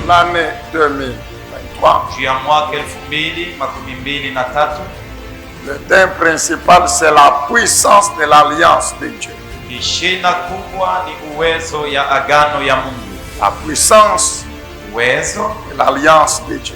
l'année 2023. Le thème principal, c'est la puissance de l'alliance de Dieu. La puissance de l'alliance de Dieu.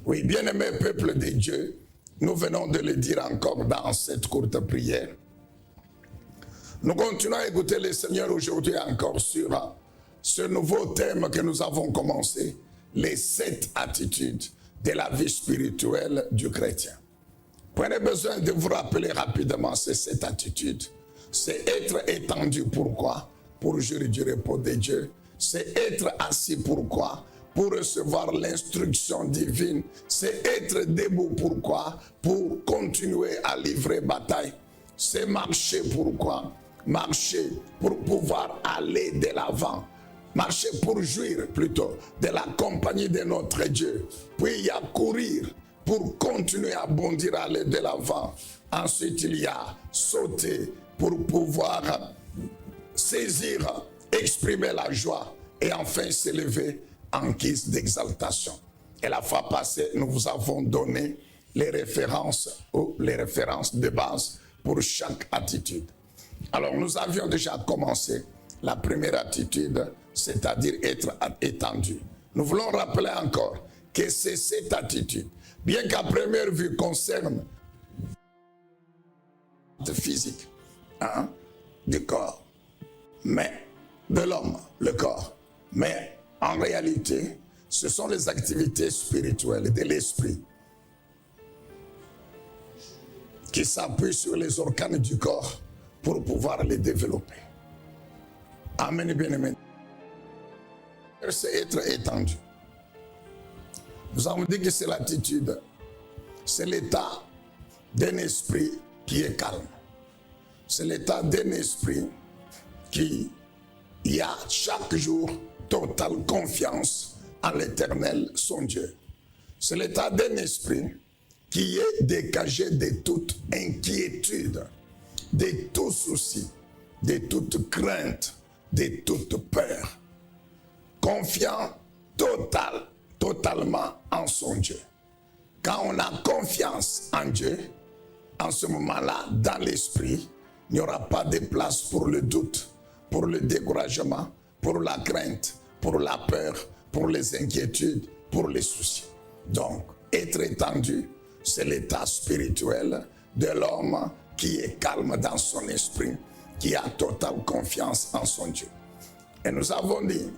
Oui, bien-aimé peuple de Dieu, nous venons de le dire encore dans cette courte prière. Nous continuons à écouter le Seigneur aujourd'hui encore sur ce nouveau thème que nous avons commencé, les 7 attitudes de la vie spirituelle du chrétien. Prenez besoin de vous rappeler rapidement ces 7 attitudes. C'est être étendu, pourquoi? Pour jouir du repos de Dieu. C'est être assis, pourquoi? Pour recevoir l'instruction divine. C'est être debout, pourquoi? Pour continuer à livrer bataille. C'est marcher, pourquoi? Marcher pour pouvoir aller de l'avant. Marcher pour jouir plutôt de la compagnie de notre Dieu. Puis il y a courir pour continuer à bondir, à aller de l'avant. Ensuite il y a sauter pour pouvoir saisir, exprimer la joie. Et enfin s'élever en guise d'exaltation. Et la fois passée, nous vous avons donné les références ou les références de base pour chaque attitude. Alors, nous avions déjà commencé la première attitude, c'est-à-dire être étendu. Nous voulons rappeler encore que c'est cette attitude, bien qu'à première vue concerne le physique du corps, mais de l'homme, le corps, mais en réalité, ce sont les activités spirituelles de l'esprit qui s'appuient sur les organes du corps pour pouvoir les développer. Amen, bien-aimé. C'est être étendu. Nous avons dit que c'est l'attitude, c'est l'état d'un esprit qui est calme. C'est l'état d'un esprit qui y a chaque jour totale confiance en l'Éternel, son Dieu. C'est l'état d'un esprit qui est dégagé de toute inquiétude, de tout souci, de toute crainte, de toute peur. Confiant totalement en son Dieu. Quand on a confiance en Dieu, en ce moment-là, dans l'esprit, il n'y aura pas de place pour le doute, pour le découragement, pour la crainte, pour la peur, pour les inquiétudes, pour les soucis. Donc, être étendu, c'est l'état spirituel de l'homme qui est calme dans son esprit, qui a totale confiance en son Dieu. Et nous avons dit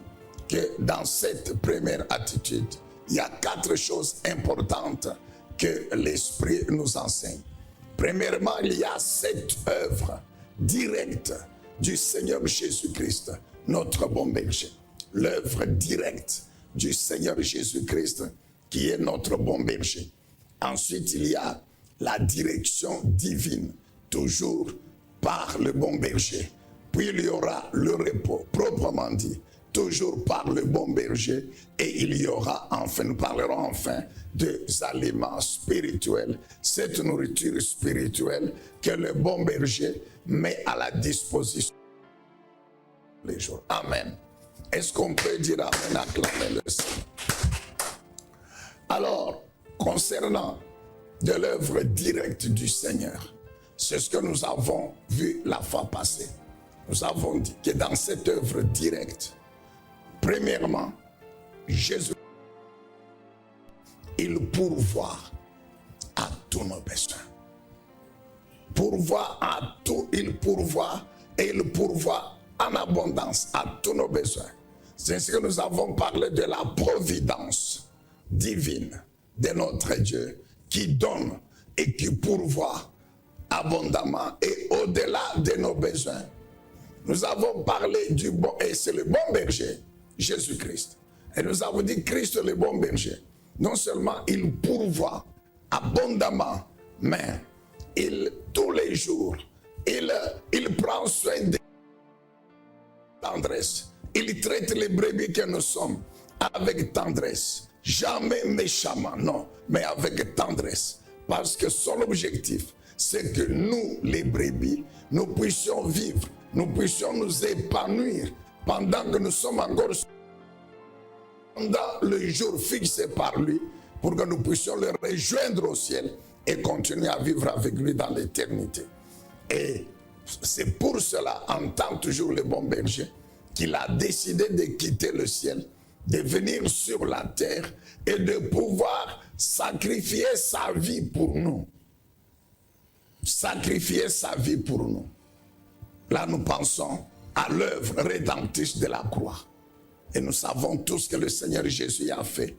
que dans cette première attitude, il y a 4 choses importantes que l'esprit nous enseigne. Premièrement, il y a cette œuvre directe du Seigneur Jésus-Christ, notre bon berger. L'œuvre directe du Seigneur Jésus-Christ qui est notre bon berger. Ensuite, il y a la direction divine, toujours par le bon berger. Puis il y aura le repos, proprement dit, toujours par le bon berger. Et il y aura enfin, nous parlerons enfin des aliments spirituels, cette nourriture spirituelle que le bon berger met à la disposition les jours. Amen. Est-ce qu'on peut dire amen, acclamer le Seigneur? Alors, concernant de l'œuvre directe du Seigneur, c'est ce que nous avons vu la fois passée. Nous avons dit que dans cette œuvre directe, premièrement, Jésus, il pourvoit à tous nos besoins. Pourvoit à tout, il pourvoit et il pourvoit en abondance à tous nos besoins. C'est ainsi que nous avons parlé de la providence divine de notre Dieu qui donne et qui pourvoit abondamment et au-delà de nos besoins. Nous avons parlé du bon, et c'est le bon berger, Jésus-Christ. Et nous avons dit Christ le bon berger. Non seulement il pourvoit abondamment, mais tous les jours, il prend soin de tendresse. Il traite les brebis que nous sommes avec tendresse. Jamais méchamment, non, mais avec tendresse. Parce que son objectif, c'est que nous, les brebis, nous puissions vivre, nous puissions nous épanouir pendant que nous sommes encore pendant le jour fixé par lui, pour que nous puissions le rejoindre au ciel et continuer à vivre avec lui dans l'éternité. Et c'est pour cela, en tant toujours le bon berger, qu'il a décidé de quitter le ciel, de venir sur la terre et de pouvoir sacrifier sa vie pour nous. Sacrifier sa vie pour nous. Là, nous pensons à l'œuvre rédemptrice de la croix. Et nous savons tous que le Seigneur Jésus a fait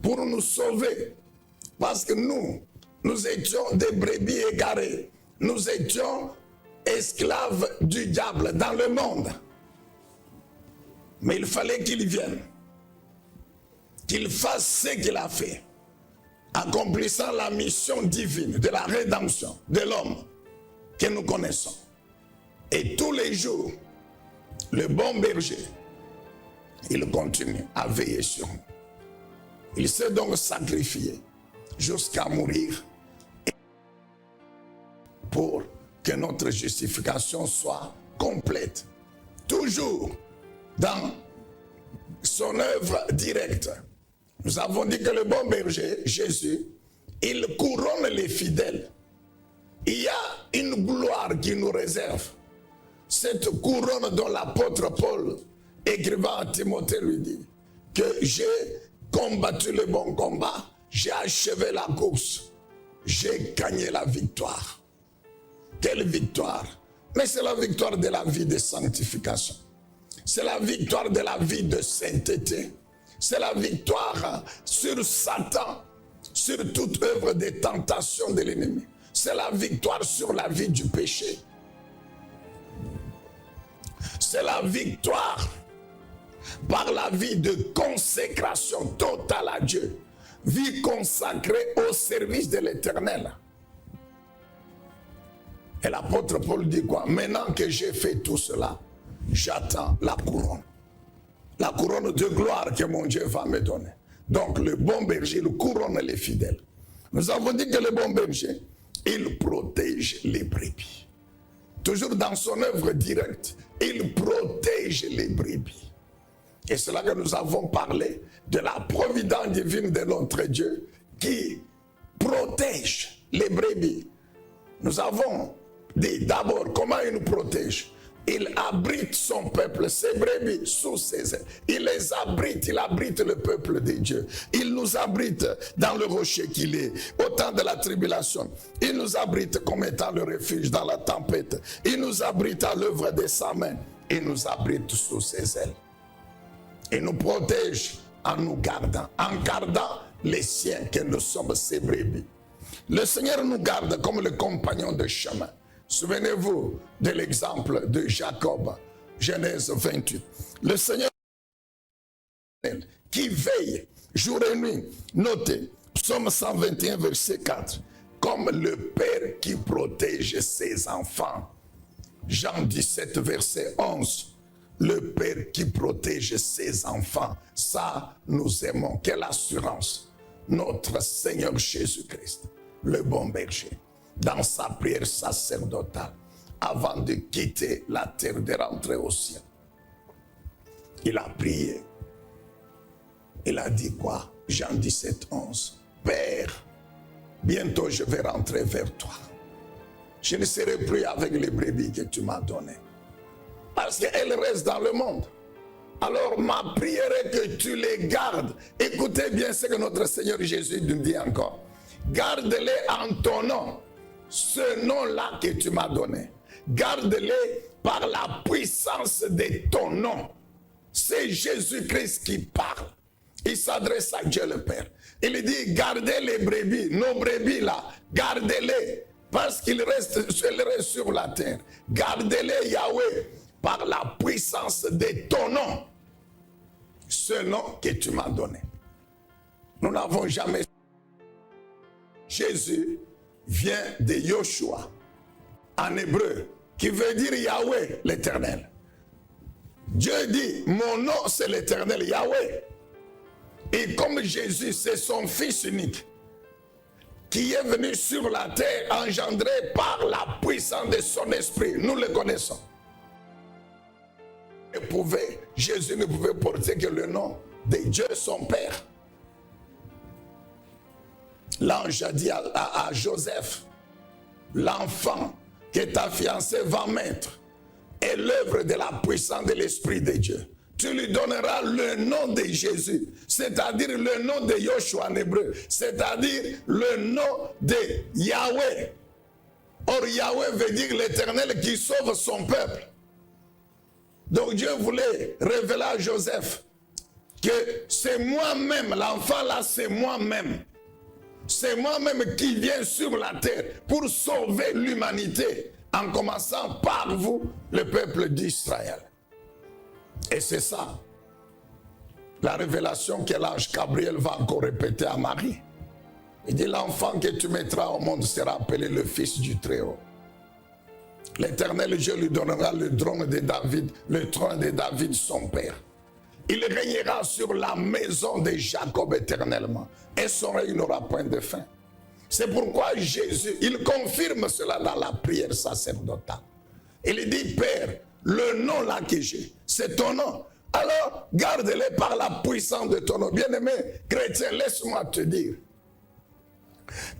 pour nous sauver. Parce que nous étions des brebis égarées. Nous étions esclaves du diable dans le monde. Mais il fallait qu'il vienne, qu'il fasse ce qu'il a fait, accomplissant la mission divine de la rédemption de l'homme que nous connaissons. Et tous les jours, le bon berger, il continue à veiller sur nous. Il s'est donc sacrifié jusqu'à mourir pour que notre justification soit complète. Toujours dans son œuvre directe. Nous avons dit que le bon berger, Jésus, il couronne les fidèles. Il y a une gloire qui nous réserve. Cette couronne dont l'apôtre Paul, écrivant à Timothée, lui dit que j'ai combattu le bon combat, j'ai achevé la course, j'ai gagné la victoire. Quelle victoire! Mais c'est la victoire de la vie de sanctification. C'est la victoire de la vie de sainteté. C'est la victoire sur Satan, sur toute œuvre de tentation de l'ennemi. C'est la victoire sur la vie du péché. C'est la victoire par la vie de consécration totale à Dieu. Vie consacrée au service de l'Éternel. Et l'apôtre Paul dit quoi? Maintenant que j'ai fait tout cela, j'attends la couronne. La couronne de gloire que mon Dieu va me donner. Donc le bon berger, il couronne les fidèles. Nous avons dit que le bon berger, il protège les brebis. Toujours dans son œuvre directe, il protège les brebis. Et c'est là que nous avons parlé de la providence divine de notre Dieu qui protège les brebis. Nous avons dit d'abord comment il nous protège. Il abrite son peuple, ses brebis, sous ses ailes. Il les abrite, il abrite le peuple de Dieu. Il nous abrite dans le rocher qu'il est, au temps de la tribulation. Il nous abrite comme étant le refuge dans la tempête. Il nous abrite à l'œuvre de sa main. Il nous abrite sous ses ailes. Il nous protège en nous gardant, les siens que nous sommes ses brebis. Le Seigneur nous garde comme le compagnon de chemin. Souvenez-vous de l'exemple de Jacob, Genèse 28. Le Seigneur qui veille jour et nuit. Notez, Psaume 121, verset 4. Comme le père qui protège ses enfants. Jean 17, verset 11. Le père qui protège ses enfants. Ça, nous aimons. Quelle assurance. Notre Seigneur Jésus-Christ, le bon berger, dans sa prière sacerdotale, avant de quitter la terre, de rentrer au ciel, il a prié. Il a dit quoi? Jean 17, 11. Père, bientôt je vais rentrer vers toi. Je ne serai plus avec les brebis que tu m'as données. Parce qu'elles restent dans le monde. Alors ma prière est que tu les gardes. Écoutez bien ce que notre Seigneur Jésus nous dit encore. Garde-les en ton nom. Ce nom-là que tu m'as donné. Garde-les par la puissance de ton nom. C'est Jésus-Christ qui parle. Il s'adresse à Dieu le Père. Il dit, gardez les brebis, nos brebis là, gardez-les, parce qu'ils restent sur la terre. Gardez-les, Yahweh, par la puissance de ton nom, ce nom que tu m'as donné. Nous n'avons jamais... Jésus vient de Yoshua, en hébreu, qui veut dire Yahweh, l'Éternel. Dieu dit, mon nom c'est l'Éternel Yahweh. Et comme Jésus, c'est son Fils unique, qui est venu sur la terre, engendré par la puissance de son esprit, nous le connaissons. Jésus ne pouvait porter que le nom de Dieu son Père. L'ange a dit à Joseph, l'enfant que ta fiancée va mettre est l'œuvre de la puissance de l'Esprit de Dieu. Tu lui donneras le nom de Jésus, c'est-à-dire le nom de Yoshua en hébreu, c'est-à-dire le nom de Yahweh. Or, Yahweh veut dire l'Éternel qui sauve son peuple. Donc Dieu voulait révéler à Joseph que c'est moi-même, l'enfant là c'est moi-même. C'est moi-même qui viens sur la terre pour sauver l'humanité, en commençant par vous, le peuple d'Israël. Et c'est ça, la révélation que l'ange Gabriel va encore répéter à Marie. Il dit, l'enfant que tu mettras au monde sera appelé le Fils du Très-Haut. L'Éternel Dieu lui donnera le trône de David, son père. Il régnera sur la maison de Jacob éternellement, et son règne n'aura point de fin. C'est pourquoi Jésus, il confirme cela dans la prière sacerdotale. Il dit, Père, le nom là que j'ai, c'est ton nom. Alors, garde-les par la puissance de ton nom. Bien-aimé chrétien, laisse-moi te dire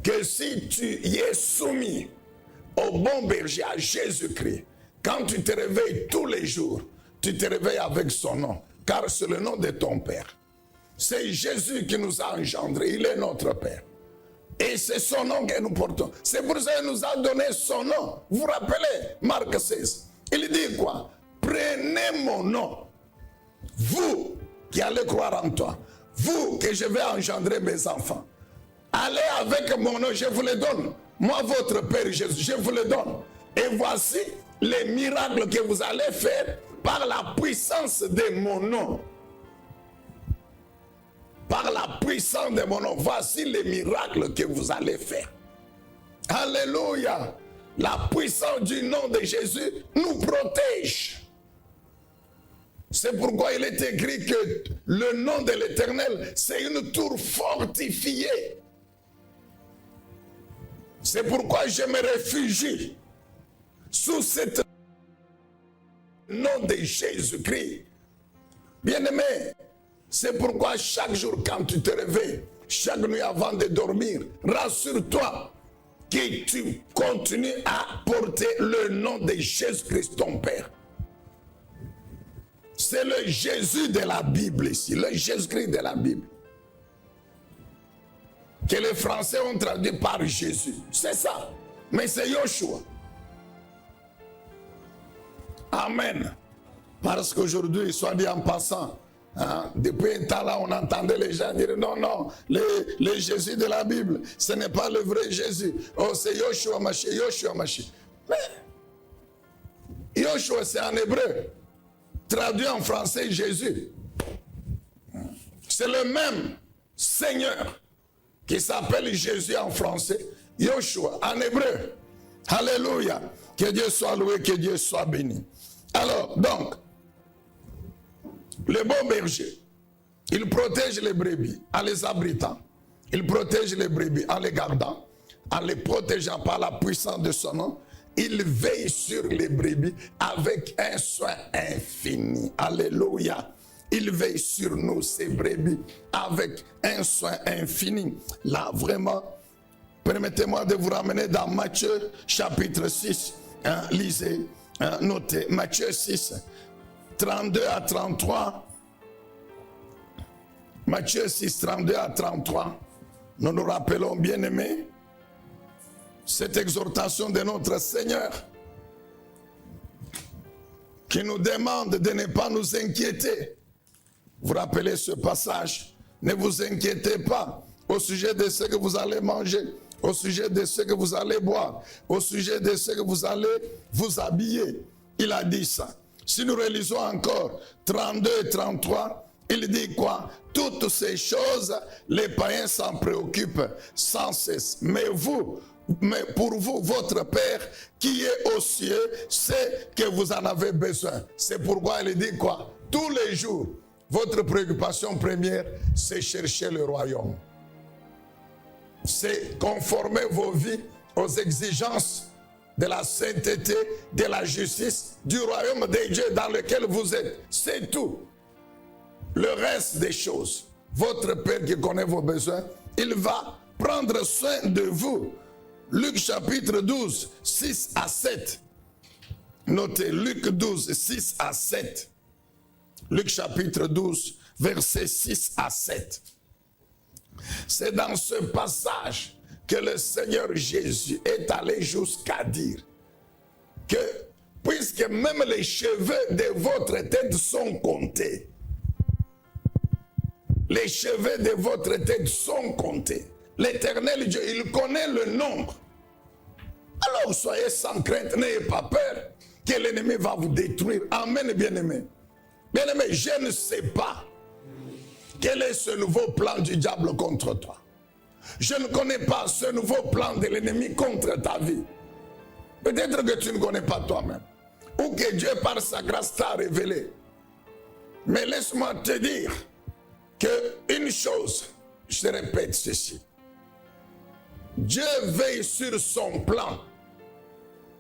que si tu y es soumis au bon berger, à Jésus-Christ, quand tu te réveilles tous les jours, tu te réveilles avec son nom, car c'est le nom de ton Père. C'est Jésus qui nous a engendrés, il est notre Père. Et c'est son nom que nous portons. C'est pour ça qu'il nous a donné son nom. Vous vous rappelez, Marc 16, il dit quoi? Prenez mon nom, vous qui allez croire en toi, vous que je vais engendrer mes enfants. Allez avec mon nom, je vous le donne. Moi, votre Père Jésus, je vous le donne. Et voici les miracles que vous allez faire par la puissance de mon nom. Par la puissance de mon nom, voici les miracles que vous allez faire. Alléluia. La puissance du nom de Jésus nous protège. C'est pourquoi il est écrit que le nom de l'Éternel, c'est une tour fortifiée. C'est pourquoi je me réfugie sous ce nom de Jésus-Christ. Bien-aimé, c'est pourquoi chaque jour quand tu te réveilles, chaque nuit avant de dormir, rassure-toi que tu continues à porter le nom de Jésus-Christ, ton Père. C'est le Jésus de la Bible ici, le Jésus-Christ de la Bible. Que les Français ont traduit par Jésus. C'est ça. Mais c'est Yoshua. Amen. Parce qu'aujourd'hui, soit dit en passant, hein, depuis un temps là, on entendait les gens dire non, non, le Jésus de la Bible, ce n'est pas le vrai Jésus. Oh, c'est Yoshua Mashiach, Yoshua Mashiach. Mais Yoshua, c'est en hébreu. Traduit en français, Jésus. C'est le même Seigneur qui s'appelle Jésus en français, Yoshua en hébreu. Alléluia. Que Dieu soit loué, que Dieu soit béni. Alors, donc, le bon berger, il protège les brebis en les abritant. Il protège les brebis en les gardant, en les protégeant par la puissance de son nom. Il veille sur les brebis avec un soin infini. Alléluia. Il veille sur nous, ces brebis, avec un soin infini. Là, vraiment, permettez-moi de vous ramener dans Matthieu, chapitre 6. Hein, lisez, hein, notez, Matthieu 6, 32 à 33. Matthieu 6, 32 à 33. Nous nous rappelons, bien-aimés, cette exhortation de notre Seigneur qui nous demande de ne pas nous inquiéter. Vous rappelez ce passage? Ne vous inquiétez pas. au sujet de ce que vous allez manger, au sujet de ce que vous allez boire, au sujet de ce que vous allez vous habiller. Il a dit ça. Si nous relisons encore 32 et 33, il dit quoi? Toutes ces choses, les païens s'en préoccupent sans cesse. Mais pour vous, votre Père qui est aux cieux, sait que vous en avez besoin. C'est pourquoi il dit quoi? Tous les jours, votre préoccupation première, c'est chercher le royaume. C'est conformer vos vies aux exigences de la sainteté, de la justice, du royaume de Dieu dans lequel vous êtes. C'est tout. Le reste des choses, votre Père qui connaît vos besoins, il va prendre soin de vous. Luc chapitre 12, 6 à 7. Notez, Luc 12, 6 à 7. Luc chapitre 12, versets 6 à 7. C'est dans ce passage que le Seigneur Jésus est allé jusqu'à dire que puisque même les cheveux de votre tête sont comptés, les cheveux de votre tête sont comptés. L'Éternel Dieu, il connaît le nombre. Alors soyez sans crainte, n'ayez pas peur que l'ennemi va vous détruire. Amen, bien-aimé. Bien-aimé, je ne sais pas quel est ce nouveau plan du diable contre toi. Je ne connais pas ce nouveau plan de l'ennemi contre ta vie. Peut-être que tu ne connais pas toi-même. Ou que Dieu par sa grâce t'a révélé. Mais laisse-moi te dire qu'une chose, je te répète ceci. Dieu veille sur son plan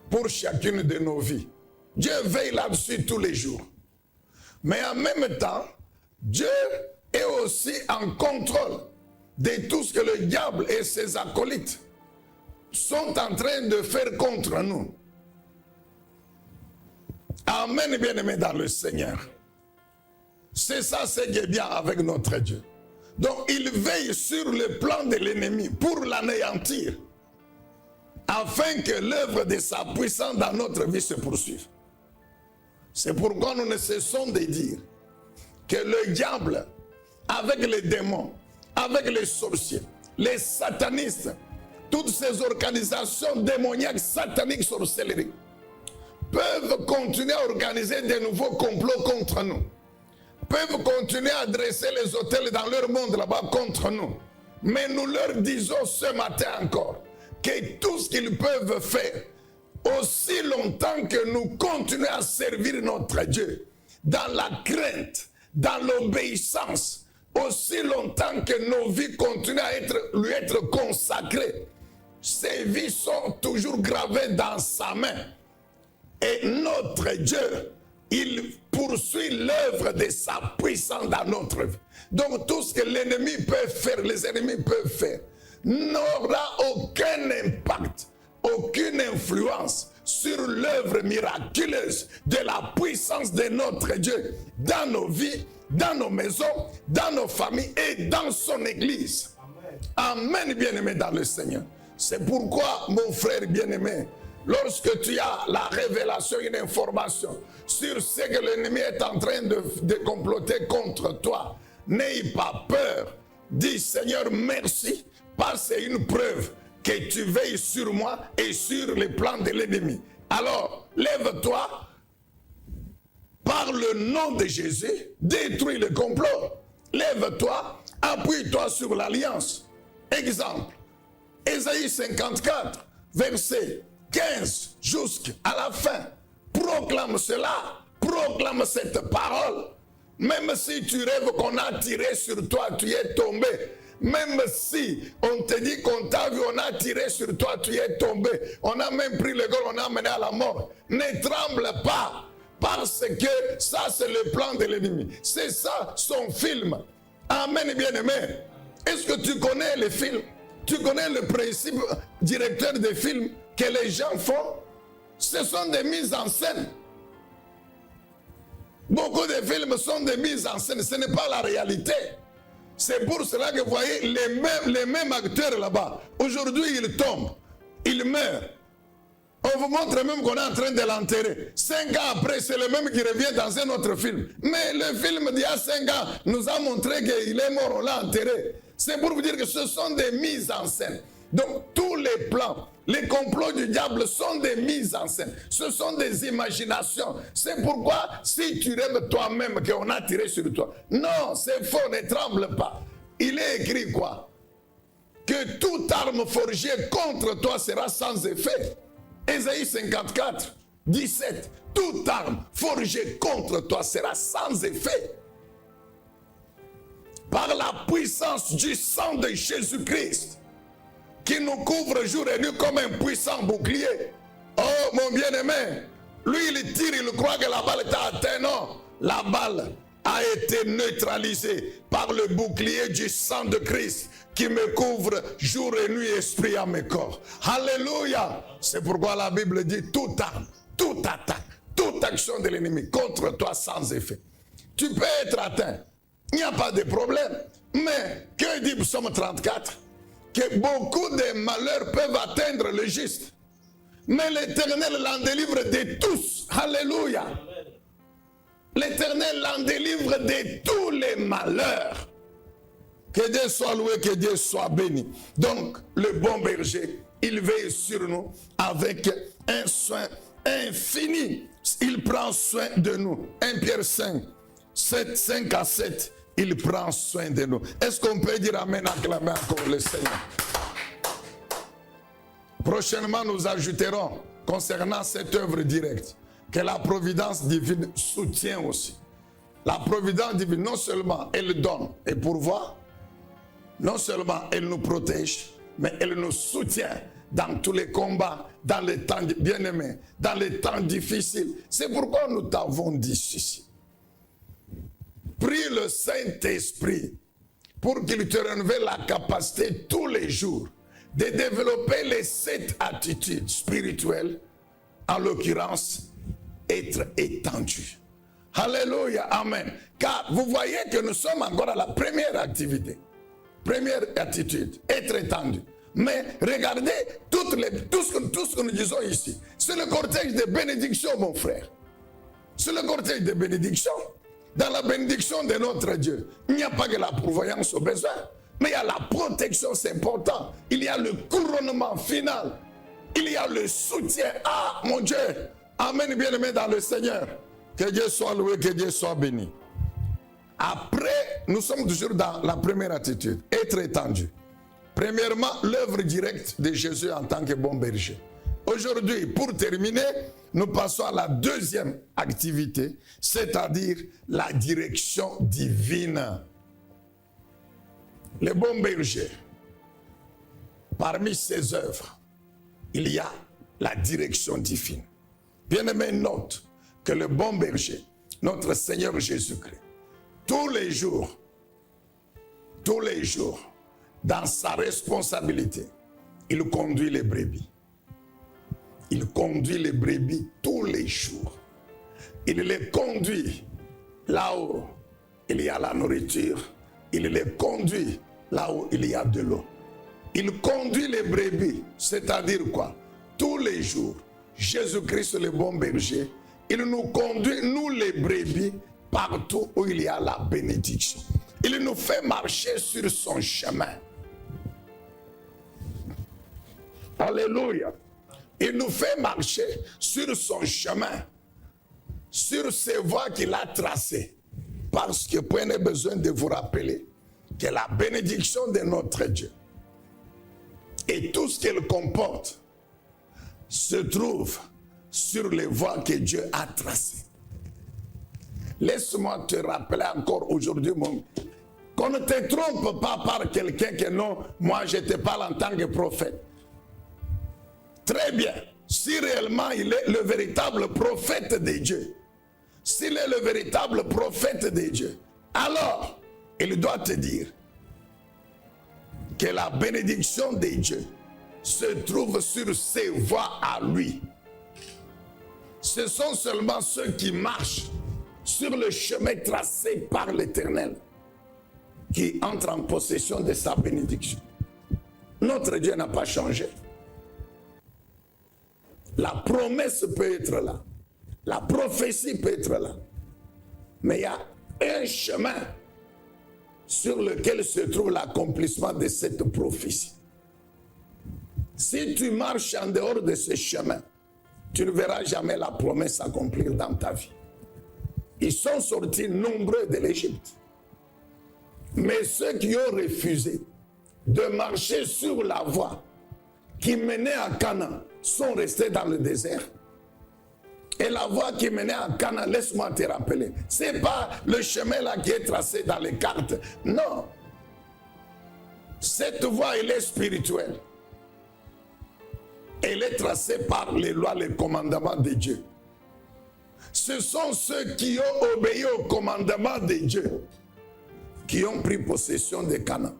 pour chacune de nos vies. Dieu veille là-dessus tous les jours. Mais en même temps, Dieu est aussi en contrôle de tout ce que le diable et ses acolytes sont en train de faire contre nous. Amen, bien-aimés dans le Seigneur. C'est ça, c'est qui est bien avec notre Dieu. Donc, il veille sur le plan de l'ennemi pour l'anéantir, afin que l'œuvre de sa puissance dans notre vie se poursuive. C'est pourquoi nous ne cessons de dire que le diable, avec les démons, avec les sorciers, les satanistes, toutes ces organisations démoniaques, sataniques, sorcelleries, peuvent continuer à organiser de nouveaux complots contre nous, peuvent continuer à dresser les hôtels dans leur monde là-bas contre nous. Mais nous leur disons ce matin encore que tout ce qu'ils peuvent faire, aussi longtemps que nous continuons à servir notre Dieu, dans la crainte, dans l'obéissance, aussi longtemps que nos vies continuent à lui être consacrées, ces vies sont toujours gravées dans sa main. Et notre Dieu, il poursuit l'œuvre de sa puissance dans notre vie. Donc tout ce que l'ennemi peut faire, les ennemis peuvent faire, n'aura aucun impact, aucune influence sur l'œuvre miraculeuse de la puissance de notre Dieu dans nos vies, dans nos maisons, dans nos familles et dans son église. Amen, Amen, bien-aimé dans le Seigneur. C'est pourquoi, mon frère bien-aimé, lorsque tu as la révélation, une information sur ce que l'ennemi est en train de comploter contre toi, n'aie pas peur. Dis, Seigneur, merci, parce que c'est une preuve que tu veilles sur moi et sur les plans de l'ennemi. Alors, lève-toi, par le nom de Jésus, détruis le complot. Lève-toi, appuie-toi sur l'alliance. Exemple, Ésaïe 54, verset 15 jusqu'à la fin. Proclame cela, proclame cette parole. Même si tu rêves qu'on a tiré sur toi, tu es tombé. Même si on te dit qu'on t'a vu, on a tiré sur toi, tu es tombé. On a même pris le gol, on a amené à la mort. Ne tremble pas, parce que ça c'est le plan de l'ennemi. C'est ça son film. Amen, bien-aimé. Est-ce que tu connais les films? Tu connais le principe directeur des films que les gens font? Ce sont des mises en scène. Beaucoup de films sont des mises en scène, ce n'est pas la réalité. C'est pour cela que vous voyez les mêmes acteurs là-bas. Aujourd'hui, ils tombent, ils meurent. On vous montre même qu'on est en train de l'enterrer. 5 ans après, c'est le même qui revient dans un autre film. Mais le film d'il y a 5 ans nous a montré qu'il est mort, on l'a enterré. C'est pour vous dire que ce sont des mises en scène. Donc tous les plans, les complots du diable sont des mises en scène. Ce sont des imaginations. C'est pourquoi si tu rêves toi-même qu'on a tiré sur toi. Non, c'est faux, ne tremble pas. Il est écrit quoi? Que toute arme forgée contre toi sera sans effet. Ésaïe 54, 17. Toute arme forgée contre toi sera sans effet. Par la puissance du sang de Jésus-Christ, qui nous couvre jour et nuit comme un puissant bouclier. Oh mon bien-aimé, lui il tire, il croit que la balle t'a atteint. Non, la balle a été neutralisée par le bouclier du sang de Christ qui me couvre jour et nuit, esprit à mes corps. Alléluia. C'est pourquoi la Bible dit toute arme, toute attaque, toute action de l'ennemi contre toi sans effet. Tu peux être atteint, il n'y a pas de problème. Mais que dit Psaume 34? Que beaucoup de malheurs peuvent atteindre le juste. Mais l'Éternel l'en délivre de tous. Alléluia. L'Éternel l'en délivre de tous les malheurs. Que Dieu soit loué, que Dieu soit béni. Donc, le bon berger, il veille sur nous avec un soin infini. Il prend soin de nous. 1 Pierre 5, 5 à 7. Il prend soin de nous. Est-ce qu'on peut dire amen, acclamer encore le Seigneur? Prochainement, nous ajouterons, concernant cette œuvre directe, que la providence divine soutient aussi. La providence divine, non seulement elle donne et pourvoit, non seulement elle nous protège, mais elle nous soutient dans tous les combats, dans les temps bien-aimés, dans les temps difficiles. C'est pourquoi nous t'avons dit ceci. Prie le Saint-Esprit pour qu'il te renouvelle la capacité tous les jours de développer les 7 attitudes spirituelles, en l'occurrence, être étendu. Alléluia, amen. Car vous voyez que nous sommes encore à la première activité. Première attitude, être étendu. Mais regardez tout ce que nous disons ici. C'est le cortège de bénédictions, mon frère. C'est le cortège de bénédictions. Dans la bénédiction de notre Dieu, il n'y a pas que la pourvoyance aux besoins, mais il y a la protection, c'est important. Il y a le couronnement final. Il y a le soutien. Ah, mon Dieu. Amen, bien-aimé dans le Seigneur. Que Dieu soit loué, que Dieu soit béni. Après, nous sommes toujours dans la première attitude, être étendu. Premièrement, l'œuvre directe de Jésus en tant que bon berger. Aujourd'hui, pour terminer, nous passons à la deuxième activité, c'est-à-dire la direction divine. Le bon berger, parmi ses œuvres, il y a la direction divine. Bien-aimé, note que le bon berger, notre Seigneur Jésus-Christ, tous les jours, dans sa responsabilité, il conduit les brebis. Il conduit les brebis tous les jours. Il les conduit là où il y a la nourriture. Il les conduit là où il y a de l'eau. Il conduit les brebis, c'est-à-dire quoi? Tous les jours, Jésus-Christ, le bon berger, il nous conduit, nous les brebis, partout où il y a la bénédiction. Il nous fait marcher sur son chemin. Alléluia. Il nous fait marcher sur son chemin, sur ces voies qu'il a tracées. Parce que prenez besoin de vous rappeler que la bénédiction de notre Dieu et tout ce qu'elle comporte se trouve sur les voies que Dieu a tracées. Laisse-moi te rappeler encore aujourd'hui, qu'on ne te trompe pas par quelqu'un que non, moi je te parle en tant que prophète. Très bien, si réellement il est le véritable prophète de Dieu, s'il est le véritable prophète de Dieu, alors il doit te dire que la bénédiction de Dieu se trouve sur ses voies à lui. Ce sont seulement ceux qui marchent sur le chemin tracé par l'Éternel qui entrent en possession de sa bénédiction. Notre Dieu n'a pas changé. La promesse peut être là. La prophétie peut être là. Mais il y a un chemin sur lequel se trouve l'accomplissement de cette prophétie. Si tu marches en dehors de ce chemin, tu ne verras jamais la promesse s'accomplir dans ta vie. Ils sont sortis nombreux de l'Égypte. Mais ceux qui ont refusé de marcher sur la voie qui menait à Canaan sont restés dans le désert. Et la voie qui menait à Canaan, laisse-moi te rappeler, ce n'est pas le chemin là qui est tracé dans les cartes. Non. Cette voie, elle est spirituelle. Elle est tracée par les lois, les commandements de Dieu. Ce sont ceux qui ont obéi aux commandements de Dieu qui ont pris possession de Canaan.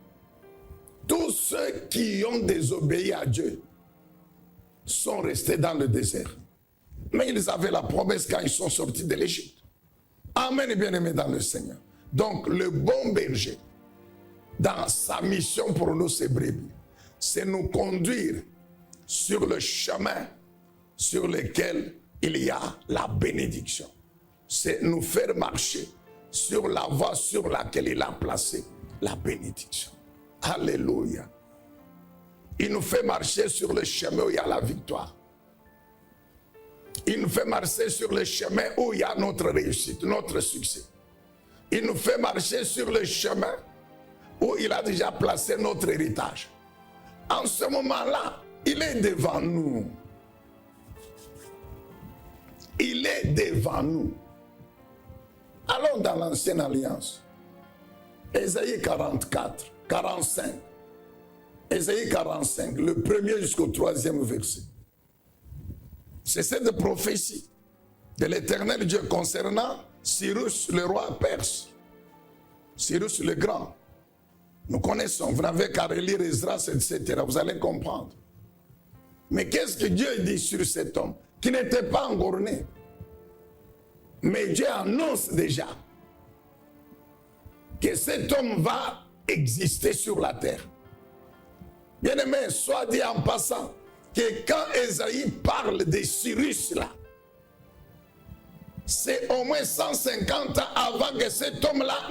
Tous ceux qui ont désobéi à Dieu sont restés dans le désert. Mais ils avaient la promesse quand ils sont sortis de l'Égypte. Amen, bien-aimés dans le Seigneur. Donc, le bon berger, dans sa mission pour nous, ces brebis, c'est nous conduire sur le chemin sur lequel il y a la bénédiction. C'est nous faire marcher sur la voie sur laquelle il a placé la bénédiction. Alléluia. Il nous fait marcher sur le chemin où il y a la victoire. Il nous fait marcher sur le chemin où il y a notre réussite, notre succès. Il nous fait marcher sur le chemin où il a déjà placé notre héritage. En ce moment-là, il est devant nous. Il est devant nous. Allons dans l'ancienne alliance. Ésaïe 44, 45. Ésaïe 45, le premier jusqu'au 3e verset. C'est cette prophétie de l'Éternel Dieu concernant Cyrus, le roi perse. Cyrus le grand. Nous connaissons, vous n'avez qu'à relire Esdras, etc. Vous allez comprendre. Mais qu'est-ce que Dieu dit sur cet homme qui n'était pas encore né? Mais Dieu annonce déjà que cet homme va exister sur la terre. Bien-aimé, soit dit en passant que quand Ésaïe parle de Cyrus là, c'est au moins 150 ans avant que cet homme-là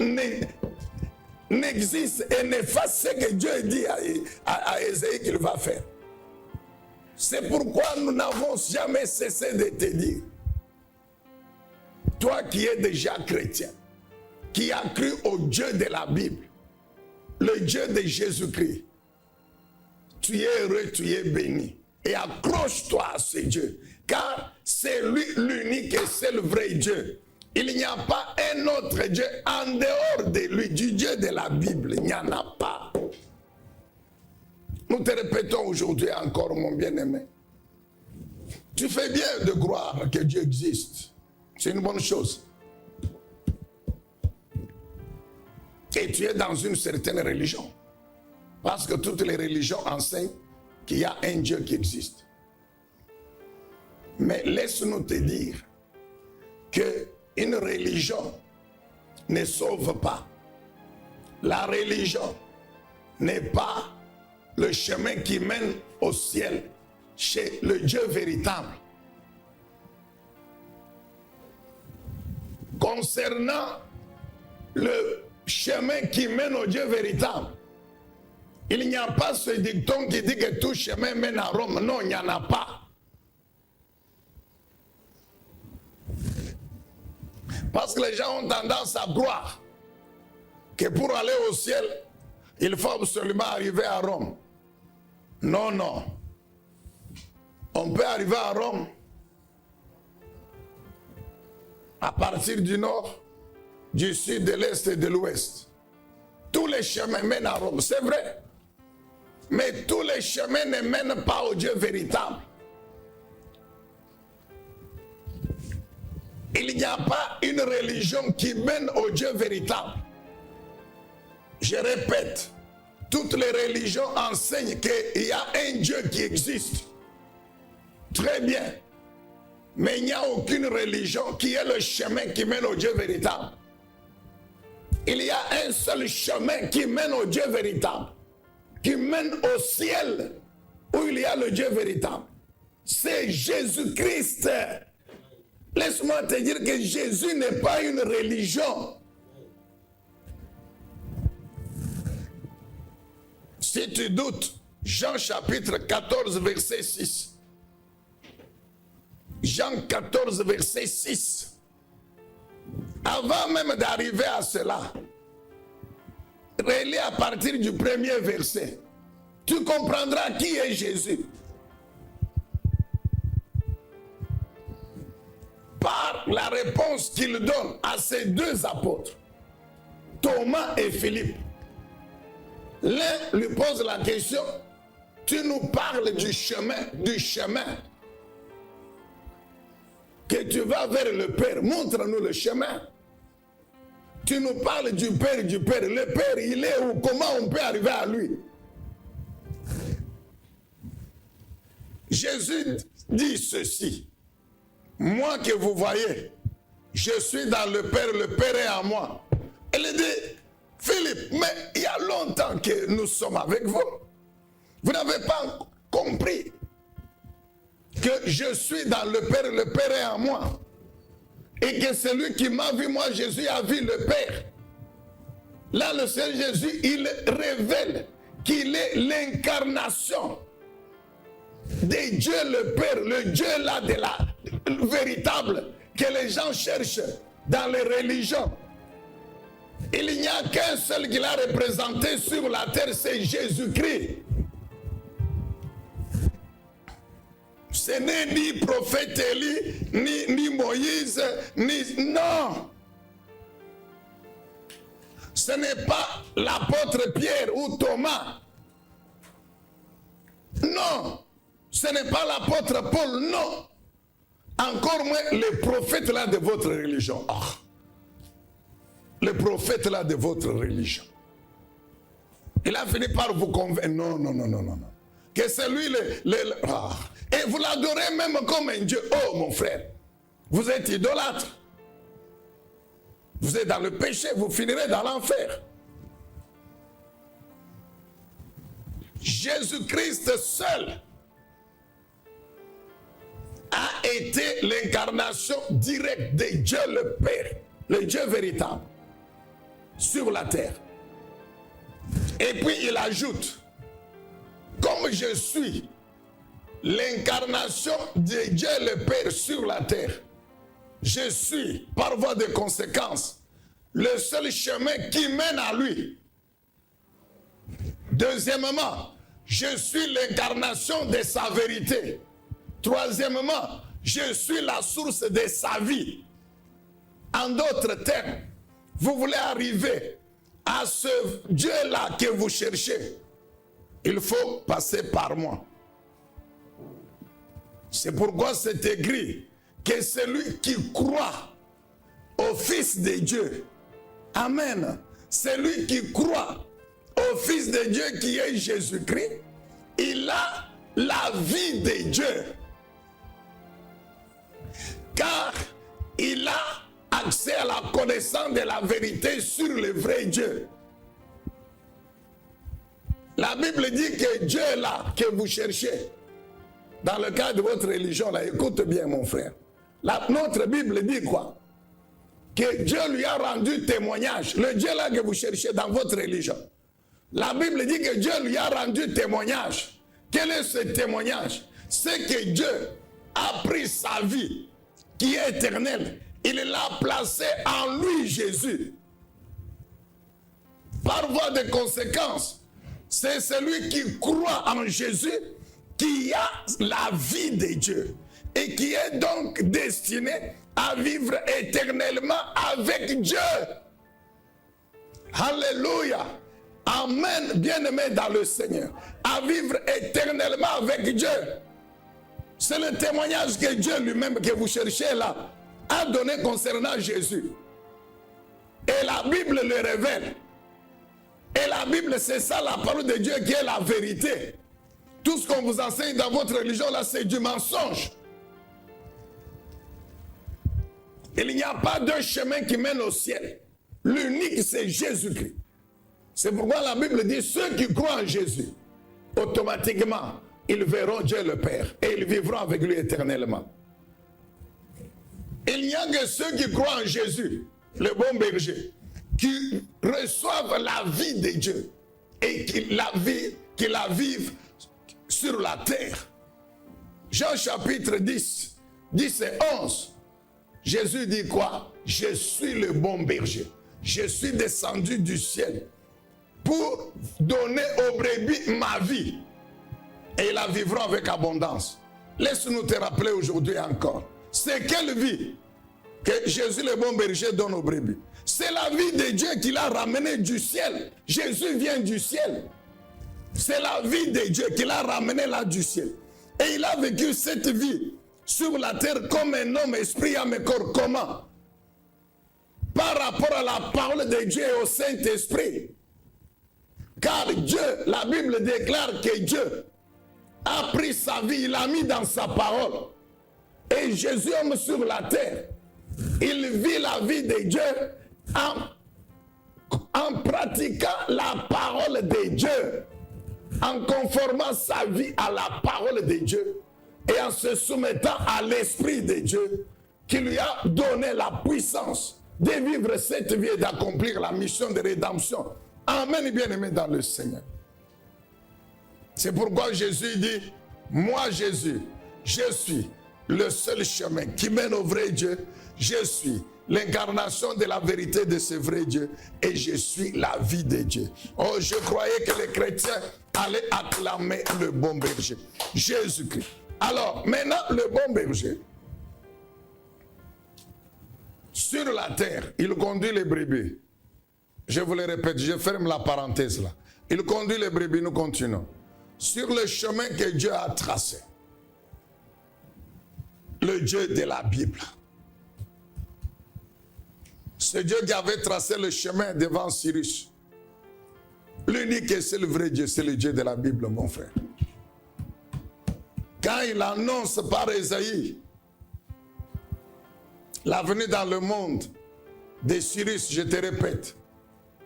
n'existe et ne fasse ce que Dieu dit à Ésaïe qu'il va faire. C'est pourquoi nous n'avons jamais cessé de te dire, toi qui es déjà chrétien, qui as cru au Dieu de la Bible, le Dieu de Jésus-Christ, tu es heureux, tu es béni. Et accroche-toi à ce Dieu, car c'est lui l'unique et c'est le vrai Dieu. Il n'y a pas un autre Dieu en dehors de lui, du Dieu de la Bible. Il n'y en a pas. Nous te répétons aujourd'hui encore, mon bien-aimé. Tu fais bien de croire que Dieu existe. C'est une bonne chose. Et tu es dans une certaine religion. Parce que toutes les religions enseignent qu'il y a un Dieu qui existe. Mais laisse-nous te dire qu'une religion ne sauve pas. La religion n'est pas le chemin qui mène au ciel chez le Dieu véritable. Concernant le chemin qui mène au Dieu véritable, il n'y a pas ce dicton qui dit que tout chemin mène à Rome. Non, il n'y en a pas. Parce que les gens ont tendance à croire que pour aller au ciel, il faut absolument arriver à Rome. Non, non. On peut arriver à Rome à partir du nord, du sud, de l'est et de l'ouest. Tous les chemins mènent à Rome, c'est vrai. Mais tous les chemins ne mènent pas au Dieu véritable. Il n'y a pas une religion qui mène au Dieu véritable. Je répète, toutes les religions enseignent qu'il y a un Dieu qui existe. Très bien. Mais il n'y a aucune religion qui est le chemin qui mène au Dieu véritable. Il y a un seul chemin qui mène au Dieu véritable, qui mène au ciel où il y a le Dieu véritable. C'est Jésus-Christ. Laisse-moi te dire que Jésus n'est pas une religion. Si tu doutes, Jean chapitre 14, verset 6. Jean 14, verset 6. Avant même d'arriver à cela, relis à partir du premier verset. Tu comprendras qui est Jésus. Par la réponse qu'il donne à ses deux apôtres, Thomas et Philippe. L'un lui pose la question, tu nous parles du chemin que tu vas vers le Père, montre-nous le chemin. Tu nous parles du Père. Le Père, il est où? Comment on peut arriver à lui? Jésus dit ceci. Moi que vous voyez, je suis dans le Père est en moi. Elle dit, Philippe, mais il y a longtemps que nous sommes avec vous. Vous n'avez pas compris que je suis dans le Père est en moi. Et que celui qui m'a vu, moi, Jésus, a vu le Père. Là, le Seigneur Jésus, il révèle qu'il est l'incarnation de Dieu le Père, le Dieu là de la véritable que les gens cherchent dans les religions. Il n'y a qu'un seul qui l'a représenté sur la terre, c'est Jésus-Christ. Ce n'est ni prophète Élie, ni Moïse, non. Ce n'est pas l'apôtre Pierre ou Thomas. Non. Ce n'est pas l'apôtre Paul, non. Encore moins les prophètes là de votre religion. Oh. Les prophètes là de votre religion. Il a fini par vous convaincre. Non. Que c'est lui Et vous l'adorez même comme un Dieu. Oh mon frère, vous êtes idolâtre. Vous êtes dans le péché, vous finirez dans l'enfer. Jésus-Christ seul a été l'incarnation directe de Dieu le Père, le Dieu véritable, sur la terre. Et puis il ajoute, comme je suis l'incarnation de Dieu le Père sur la terre, je suis, par voie de conséquence, le seul chemin qui mène à lui. Deuxièmement, je suis l'incarnation de sa vérité. Troisièmement, je suis la source de sa vie. En d'autres termes, vous voulez arriver à ce Dieu-là que vous cherchez, il faut passer par moi. C'est pourquoi c'est écrit que celui qui croit au Fils de Dieu, amen, celui qui croit au Fils de Dieu qui est Jésus-Christ, il a la vie de Dieu. Car il a accès à la connaissance de la vérité sur le vrai Dieu. La Bible dit que Dieu est là, que vous cherchez. Dans le cas de votre religion, là, écoute bien mon frère. Notre Bible dit quoi? Que Dieu lui a rendu témoignage. Le Dieu là que vous cherchez dans votre religion. La Bible dit que Dieu lui a rendu témoignage. Quel est ce témoignage? C'est que Dieu a pris sa vie, qui est éternelle. Il l'a placée en lui, Jésus. Par voie de conséquence, c'est celui qui croit en Jésus qui a la vie de Dieu et qui est donc destiné à vivre éternellement avec Dieu. Alléluia. Amen, bien-aimé dans le Seigneur. À vivre éternellement avec Dieu. C'est le témoignage que Dieu lui-même que vous cherchez là a donné concernant Jésus. Et la Bible le révèle. Et la Bible, c'est ça la parole de Dieu qui est la vérité. Tout ce qu'on vous enseigne dans votre religion là, c'est du mensonge. Il n'y a pas d'un chemin qui mène au ciel. L'unique, c'est Jésus-Christ. C'est pourquoi la Bible dit, ceux qui croient en Jésus, automatiquement, ils verront Dieu le Père et ils vivront avec lui éternellement. Il n'y a que ceux qui croient en Jésus, le bon berger, qui reçoivent la vie de Dieu et la vie qui la vivent sur la terre. Jean chapitre 10, 10 et 11. Jésus dit quoi? Je suis le bon berger. Je suis descendu du ciel pour donner aux brebis ma vie. Et ils la vivront avec abondance. Laisse-nous te rappeler aujourd'hui encore. C'est quelle vie que Jésus le bon berger donne aux brebis? C'est la vie de Dieu qu'il a ramené du ciel. Jésus vient du ciel. C'est la vie de Dieu qu'il a ramené là du ciel. Et il a vécu cette vie sur la terre comme un homme, esprit, âme et corps. Comment? Par rapport à la parole de Dieu et au Saint-Esprit. Car Dieu, la Bible déclare que Dieu a pris sa vie, il l'a mis dans sa parole. Et Jésus, homme sur la terre, il vit la vie de Dieu en pratiquant la parole de Dieu, en conformant sa vie à la parole de Dieu et en se soumettant à l'Esprit de Dieu qui lui a donné la puissance de vivre cette vie et d'accomplir la mission de rédemption. Amen, bien-aimé dans le Seigneur. C'est pourquoi Jésus dit, moi Jésus, je suis le seul chemin qui mène au vrai Dieu. Je suis l'incarnation de la vérité de ce vrai Dieu et je suis la vie de Dieu. Oh, je croyais que les chrétiens allaient acclamer le bon berger, Jésus-Christ. Alors, maintenant, le bon berger, sur la terre, il conduit les brebis. Je vous le répète, je ferme la parenthèse là. Il conduit les brebis, nous continuons. Sur le chemin que Dieu a tracé. Le Dieu de la Bible. Ce Dieu qui avait tracé le chemin devant Cyrus. L'unique et seul vrai Dieu, c'est le Dieu de la Bible, mon frère. Quand il annonce par Ésaïe la venue dans le monde de Cyrus, je te répète,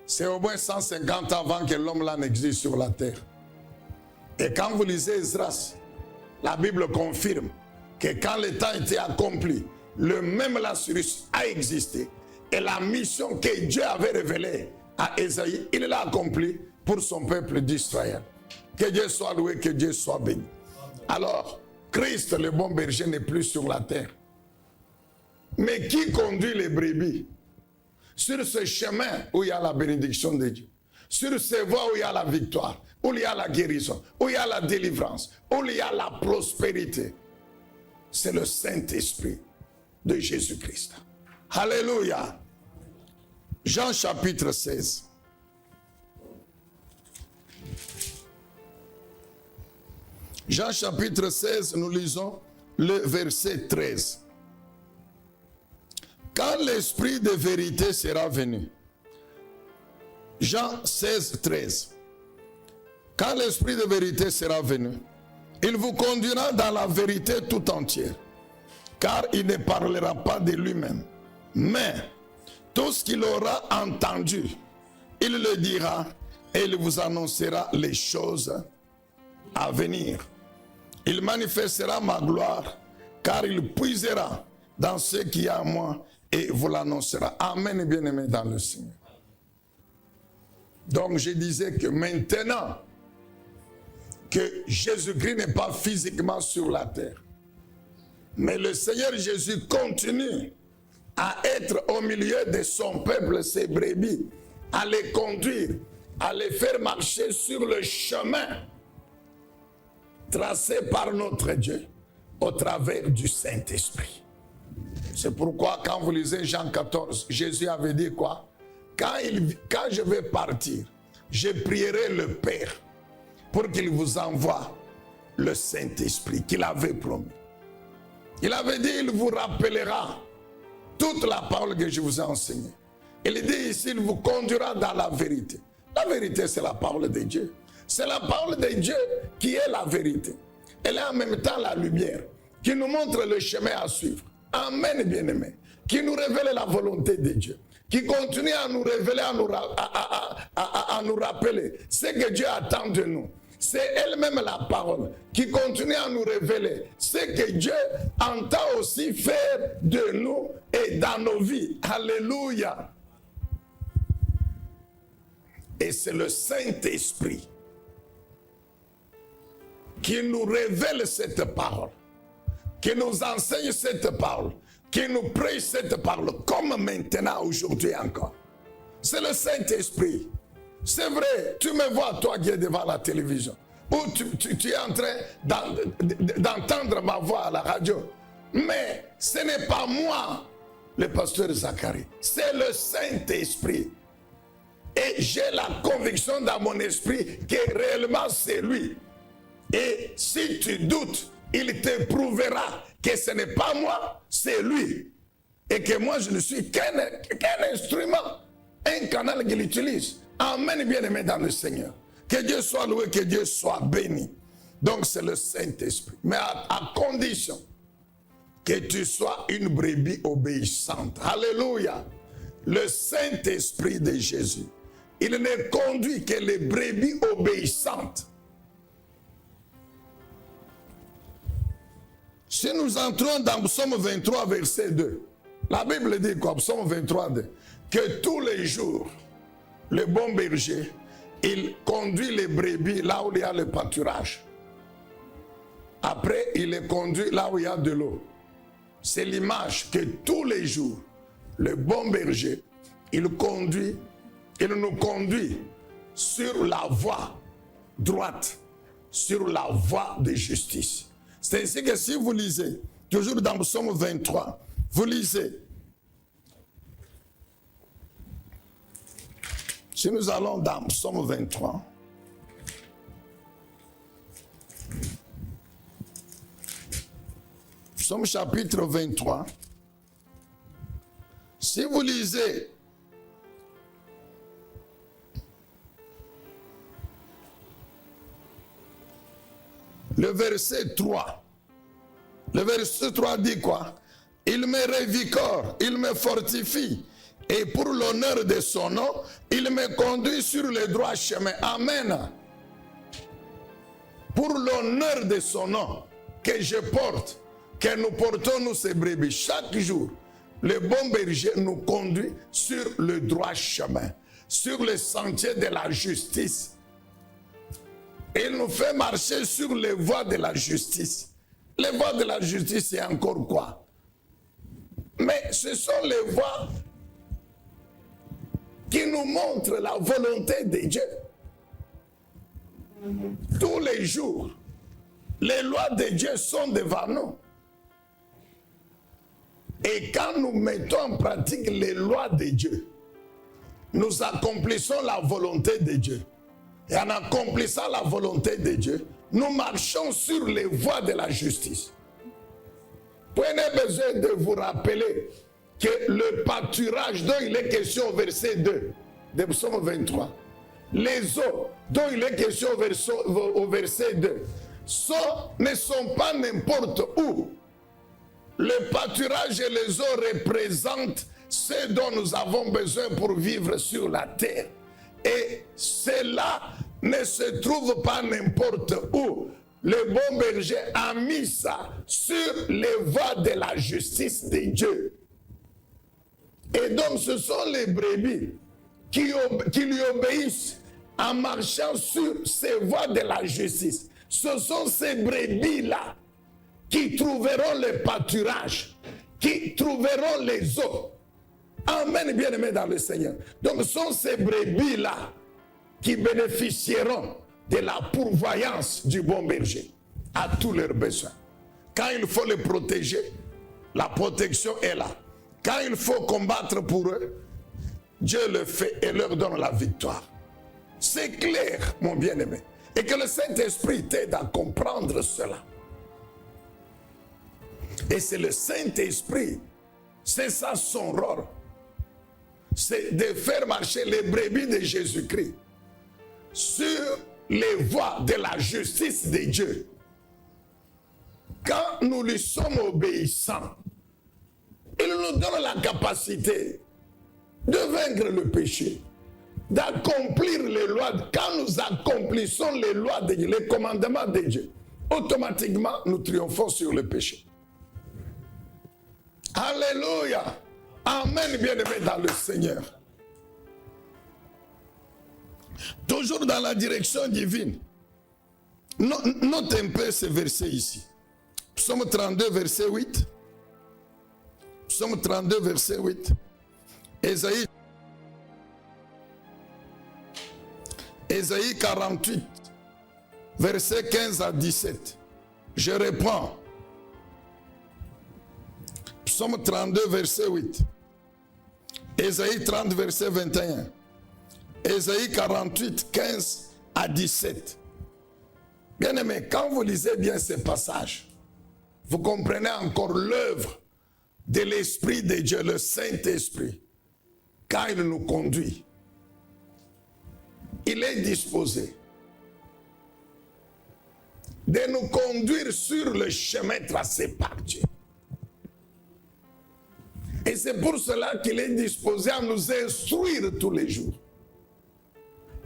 c'est au moins 150 ans avant que l'homme là n'existe sur la terre. Et quand vous lisez Esdras, la Bible confirme que quand le temps était accompli, le même Cyrus a existé. Et la mission que Dieu avait révélée à Ésaïe, il l'a accomplie pour son peuple d'Israël. Que Dieu soit loué, que Dieu soit béni. Alors, Christ, le bon berger, n'est plus sur la terre. Mais qui conduit les brebis? Sur ce chemin où il y a la bénédiction de Dieu. Sur ces voies où il y a la victoire, où il y a la guérison, où il y a la délivrance, où il y a la prospérité. C'est le Saint-Esprit de Jésus-Christ. Alléluia. Jean chapitre 16. Jean chapitre 16, nous lisons le verset 13. Quand l'Esprit de vérité sera venu. Jean 16, 13. Quand l'Esprit de vérité sera venu, il vous conduira dans la vérité tout entière, car il ne parlera pas de lui-même, mais tout ce qu'il aura entendu, il le dira et il vous annoncera les choses à venir. Il manifestera ma gloire, car il puisera dans ce qui est à moi et vous l'annoncera. Amen, bien-aimé dans le Seigneur. Donc je disais que maintenant que Jésus-Christ n'est pas physiquement sur la terre, mais le Seigneur Jésus continue à être au milieu de son peuple, ses brebis, à les conduire, à les faire marcher sur le chemin tracé par notre Dieu au travers du Saint-Esprit. C'est pourquoi quand vous lisez Jean 14, Jésus avait dit quoi? Quand je vais partir, je prierai le Père pour qu'il vous envoie le Saint-Esprit qu'il avait promis. Il avait dit, il vous rappellera toute la parole que je vous ai enseignée. Il dit ici, il vous conduira dans la vérité. La vérité, c'est la parole de Dieu. C'est la parole de Dieu qui est la vérité. Elle est en même temps la lumière qui nous montre le chemin à suivre. Amen, bien-aimé. Qui nous révèle la volonté de Dieu. Qui continue à nous révéler, à nous rappeler ce que Dieu attend de nous. C'est elle-même la parole qui continue à nous révéler ce que Dieu entend aussi faire de nous et dans nos vies. Alléluia. Et c'est le Saint-Esprit qui nous révèle cette parole, qui nous enseigne cette parole, qui nous prêche cette parole, comme maintenant, aujourd'hui encore. C'est le Saint-Esprit. C'est vrai, tu me vois, toi qui es devant la télévision, ou tu es en train d'entendre ma voix à la radio. Mais ce n'est pas moi, le pasteur Zacharie, c'est le Saint-Esprit. Et j'ai la conviction dans mon esprit que réellement c'est lui. Et si tu doutes, il te prouvera que ce n'est pas moi, c'est lui. Et que moi je ne suis qu'un instrument, un canal qu'il utilise. Amen, bien-aimé dans le Seigneur. Que Dieu soit loué, que Dieu soit béni. Donc c'est le Saint-Esprit. Mais à condition que tu sois une brebis obéissante. Alléluia. Le Saint-Esprit de Jésus, il ne conduit que les brebis obéissantes. Si nous entrons dans Psaume 23, verset 2, la Bible dit quoi? Psaume 23, 2, que tous les jours, le bon berger, il conduit les brebis là où il y a le pâturage. Après, il les conduit là où il y a de l'eau. C'est l'image que tous les jours, le bon berger, il nous conduit sur la voie droite, sur la voie de justice. C'est ainsi que si vous lisez, toujours dans le Psaume 23, vous lisez, si nous allons dans le Psaume 23, Psaume chapitre 23, si vous lisez le verset 3, le verset 3 dit quoi? Il me revigore, il me fortifie, et pour l'honneur de son nom, il me conduit sur le droit chemin. Amen. Pour l'honneur de son nom que je porte, que nous portons nous ces brebis, chaque jour, le bon berger nous conduit sur le droit chemin, sur le sentier de la justice. Il nous fait marcher sur les voies de la justice. Les voies de la justice, c'est encore quoi? Mais ce sont les voies qui nous montrent la volonté de Dieu. Tous les jours, les lois de Dieu sont devant nous. Et quand nous mettons en pratique les lois de Dieu, nous accomplissons la volonté de Dieu. Et en accomplissant la volonté de Dieu, nous marchons sur les voies de la justice. Prenez besoin de vous rappeler que le pâturage dont il est question au verset 2 de Psaume 23, les eaux dont il est question au verset 2, ne sont pas n'importe où. Le pâturage et les eaux représentent ce dont nous avons besoin pour vivre sur la terre. Et cela ne se trouve pas n'importe où. Le bon berger a mis ça sur les voies de la justice de Dieu. Et donc ce sont les brebis qui lui obéissent en marchant sur ces voies de la justice. Ce sont ces brebis-là qui trouveront le pâturage, qui trouveront les eaux. Amen, bien-aimés dans le Seigneur. Donc ce sont ces brebis-là qui bénéficieront de la pourvoyance du bon berger à tous leurs besoins. Quand il faut les protéger, la protection est là. Quand il faut combattre pour eux, Dieu le fait et leur donne la victoire. C'est clair, mon bien-aimé. Et que le Saint-Esprit t'aide à comprendre cela. Et c'est le Saint-Esprit, c'est ça son rôle. C'est de faire marcher les brebis de Jésus-Christ sur les voies de la justice de Dieu. Quand nous lui sommes obéissants, il nous donne la capacité de vaincre le péché, d'accomplir les lois. Quand nous accomplissons les lois, les commandements de Dieu, automatiquement nous triomphons sur le péché. Alléluia. Amen, bien-aimé dans le Seigneur. Toujours dans la direction divine. Note un peu ce verset ici. Psaume 32, verset 8. Psaume 32, verset 8. Ésaïe 48, verset 15 à 17. Je reprends. Psaume 32, verset 8. Ésaïe 30, verset 21. Ésaïe 48, 15 à 17. Bien aimé, quand vous lisez bien ces passages, vous comprenez encore l'œuvre de l'Esprit de Dieu, le Saint-Esprit, quand il nous conduit. Il est disposé de nous conduire sur le chemin tracé par Dieu. Et c'est pour cela qu'il est disposé à nous instruire tous les jours.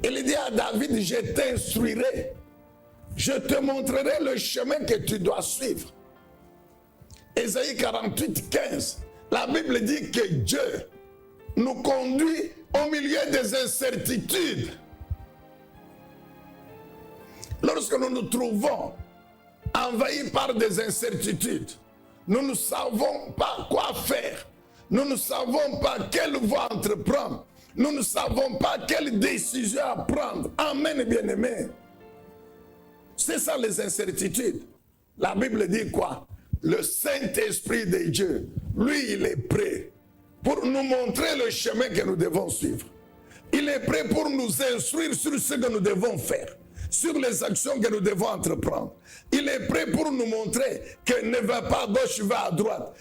Il dit à David, je t'instruirai, je te montrerai le chemin que tu dois suivre. Ésaïe 48, 15, la Bible dit que Dieu nous conduit au milieu des incertitudes. Lorsque nous nous trouvons envahis par des incertitudes, nous ne savons pas quoi faire, nous ne savons pas quelle voie entreprendre, nous ne savons pas quelle décision à prendre. Amen, bien-aimé. C'est ça les incertitudes. La Bible dit quoi? Le Saint-Esprit de Dieu, lui, il est prêt pour nous montrer le chemin que nous devons suivre. Il est prêt pour nous instruire sur ce que nous devons faire, sur les actions que nous devons entreprendre. Il est prêt pour nous montrer que ne va pas à gauche, va à droite.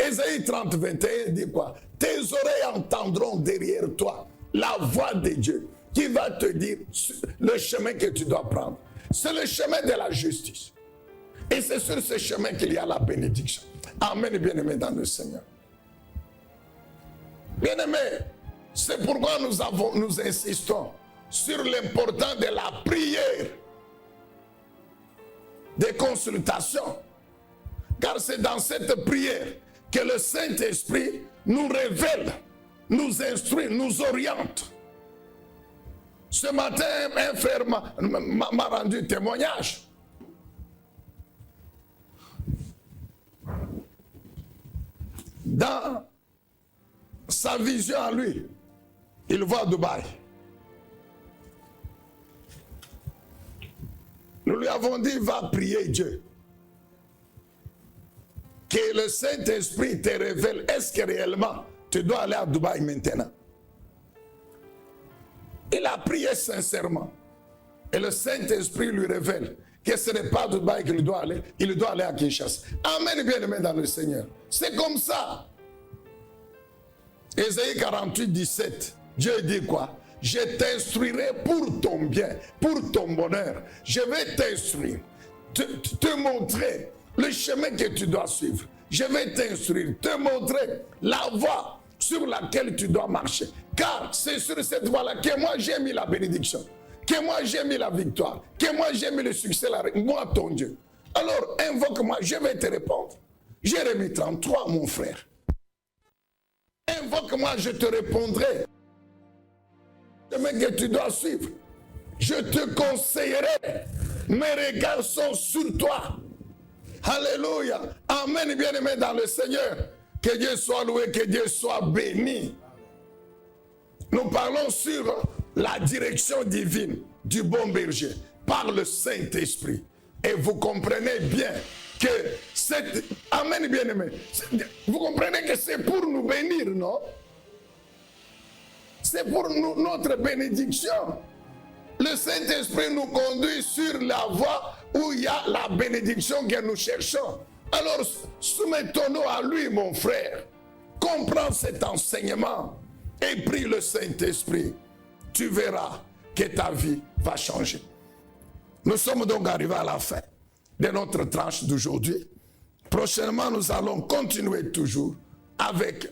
Ésaïe 30, 21 dit quoi? Tes oreilles entendront derrière toi la voix de Dieu qui va te dire le chemin que tu dois prendre. C'est le chemin de la justice. Et c'est sur ce chemin qu'il y a la bénédiction. Amen, bien-aimé dans le Seigneur. Bien-aimé, c'est pourquoi nous insistons sur l'importance de la prière, des consultations. Car c'est dans cette prière que le Saint-Esprit nous révèle, nous instruit, nous oriente. Ce matin, un frère m'a rendu témoignage. Dans sa vision à lui, il voit Dubaï. Nous lui avons dit, va prier Dieu. Que le Saint-Esprit te révèle, est-ce que réellement tu dois aller à Dubaï maintenant? Il a prié sincèrement. Et le Saint-Esprit lui révèle que ce n'est pas à Dubaï qu'il doit aller, il doit aller à Kinshasa. Amen, bien-aimé dans le Seigneur. C'est comme ça. Ésaïe 48, 17, Dieu dit quoi? Je t'instruirai pour ton bien, pour ton bonheur. Je vais t'instruire, te montrer le chemin que tu dois suivre. Je vais t'instruire, te montrer la voie sur laquelle tu dois marcher. Car c'est sur cette voie-là que moi j'ai mis la bénédiction, que moi j'ai mis la victoire, que moi j'ai mis le succès, moi ton Dieu. Alors invoque-moi, je vais te répondre. Jérémie 33, mon frère. Invoque-moi, je te répondrai. Le chemin que tu dois suivre, je te conseillerai. Mes regards sont sur toi. Alléluia. Amen, bien-aimé dans le Seigneur. Que Dieu soit loué, que Dieu soit béni. Nous parlons sur la direction divine du bon berger par le Saint-Esprit. Et vous comprenez bien que cette... Amen, bien-aimé. Vous comprenez que c'est pour nous bénir, non? C'est pour nous, notre bénédiction. Le Saint-Esprit nous conduit sur la voie où il y a la bénédiction que nous cherchons. Alors, soumettons-nous à lui, mon frère. Comprends cet enseignement et prie le Saint-Esprit. Tu verras que ta vie va changer. Nous sommes donc arrivés à la fin de notre tranche d'aujourd'hui. Prochainement, nous allons continuer toujours avec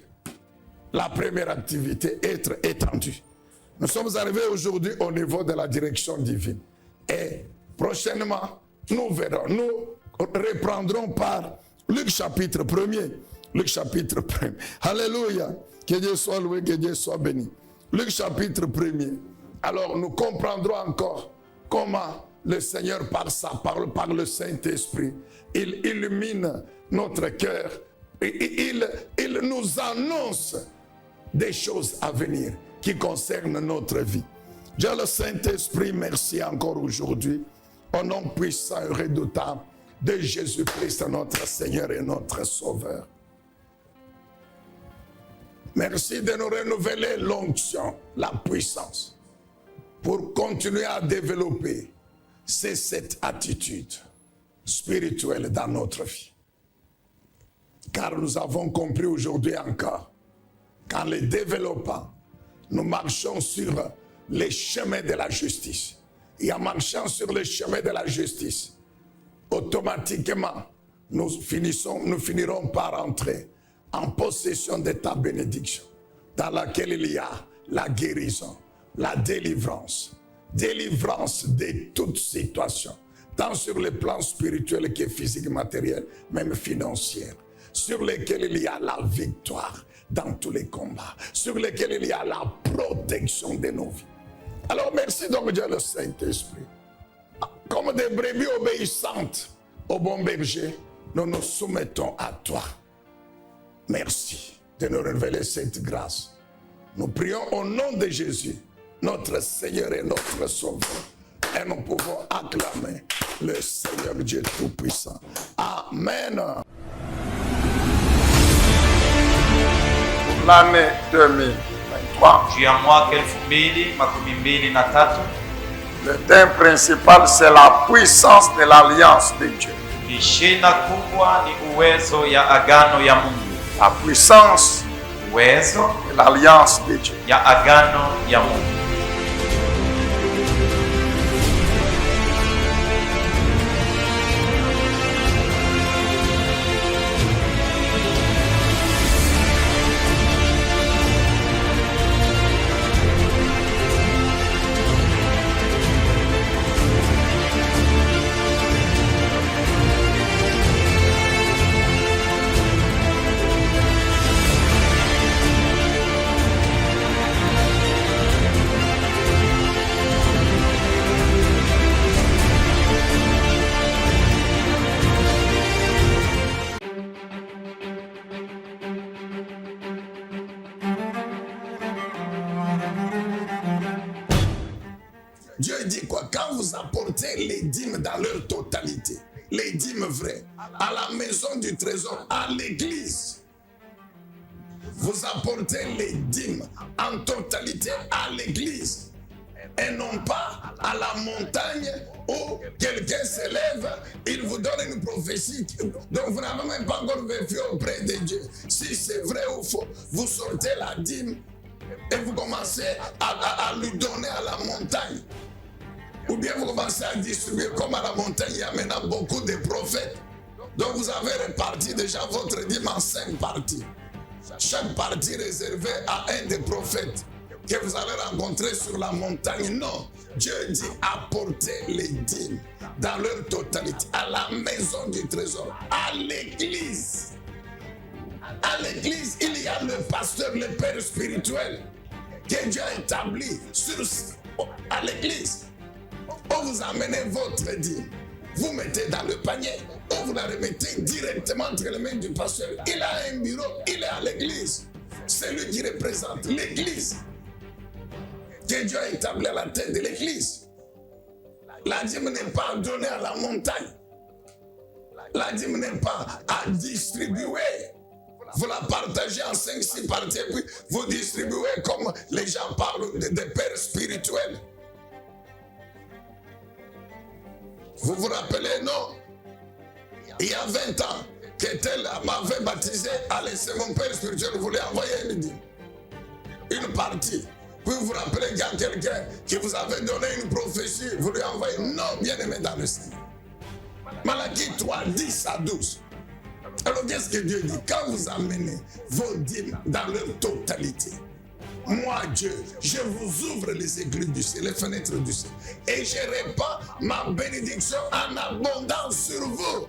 la première activité, être étendu. Nous sommes arrivés aujourd'hui au niveau de la direction divine. Et prochainement, nous verrons, nous reprendrons par Luc chapitre 1er. Luc chapitre 1er. Alléluia. Que Dieu soit loué, que Dieu soit béni. Luc chapitre 1er. Alors nous comprendrons encore comment le Seigneur par sa parole, par le Saint-Esprit, il illumine notre cœur et il nous annonce des choses à venir qui concernent notre vie. Dieu le Saint-Esprit, merci encore aujourd'hui, au nom puissant et redoutable de Jésus-Christ, notre Seigneur et notre Sauveur. Merci de nous renouveler l'onction, la puissance, pour continuer à développer cette attitude spirituelle dans notre vie. Car nous avons compris aujourd'hui encore qu'en les développant, nous marchons sur les chemins de la justice. Et en marchant sur les chemins de la justice, automatiquement, nous finirons par entrer en possession de ta bénédiction, dans laquelle il y a la guérison, la délivrance de toute situation, tant sur le plan spirituel que physique, matériel, même financier, sur lesquels il y a la victoire dans tous les combats, sur lesquels il y a la protection de nos vies. Alors merci donc Dieu le Saint-Esprit. Comme des brebis obéissantes au bon berger, nous nous soumettons à toi. Merci de nous révéler cette grâce. Nous prions au nom de Jésus, notre Seigneur et notre Sauveur. Et nous pouvons acclamer le Seigneur Dieu Tout-Puissant. Amen. L'année 2023. juu ya mwaka 2023. Le thème principal, c'est la puissance de l'alliance de Dieu. Ishina kubwa ni uwezo ya agano ya Mungu. La puissance Uwezo de l'alliance de Dieu. ya agano ya Mungu. Dieu dit quoi? Quand vous apportez les dîmes dans leur totalité, les dîmes vraies, à la maison du trésor, à l'église, vous apportez les dîmes en totalité à l'église et non pas à la montagne où quelqu'un s'élève, il vous donne une prophétie dont vous n'avez même pas encore vérifié auprès de Dieu. Si c'est vrai ou faux, vous sortez la dîme et vous commencez à lui donner à la montagne. Ou bien vous commencez à distribuer comme à la montagne, il y a maintenant beaucoup de prophètes. Donc vous avez réparti déjà votre dîme en 5 parties. Chaque partie réservée à un des prophètes que vous allez rencontrer sur la montagne. Non, Dieu dit apportez les dîmes dans leur totalité à la maison du trésor, à l'église. À l'église, il y a le pasteur, le père spirituel que Dieu a établi à l'église. Où vous amenez votre dîme, vous mettez dans le panier, ou vous la remettez directement entre les mains du pasteur. Il a un bureau, il est à l'église. C'est lui qui représente l'église que Dieu a établi à la tête de l'église. La dîme n'est pas donnée à la montagne. La dîme n'est pas à distribuer. Vous la partagez en 5-6 parties, puis vous distribuez comme les gens parlent des pères spirituels. Vous vous rappelez, non? Il y a 20 ans, qu'Ethel m'avait baptisé, allez, c'est mon père spirituel, vous voulez envoyer une partie. Puis vous vous rappelez qu'il y a quelqu'un qui vous avait donné une prophétie, vous lui envoyez. Non, bien aimé dans le Seigneur. Malachie 3, 10 à 12. Alors qu'est-ce que Dieu dit? Quand vous amenez vos dîmes dans leur totalité, moi Dieu, je vous ouvre les écluses du ciel, les fenêtres du ciel, et je répands ma bénédiction en abondance sur vous.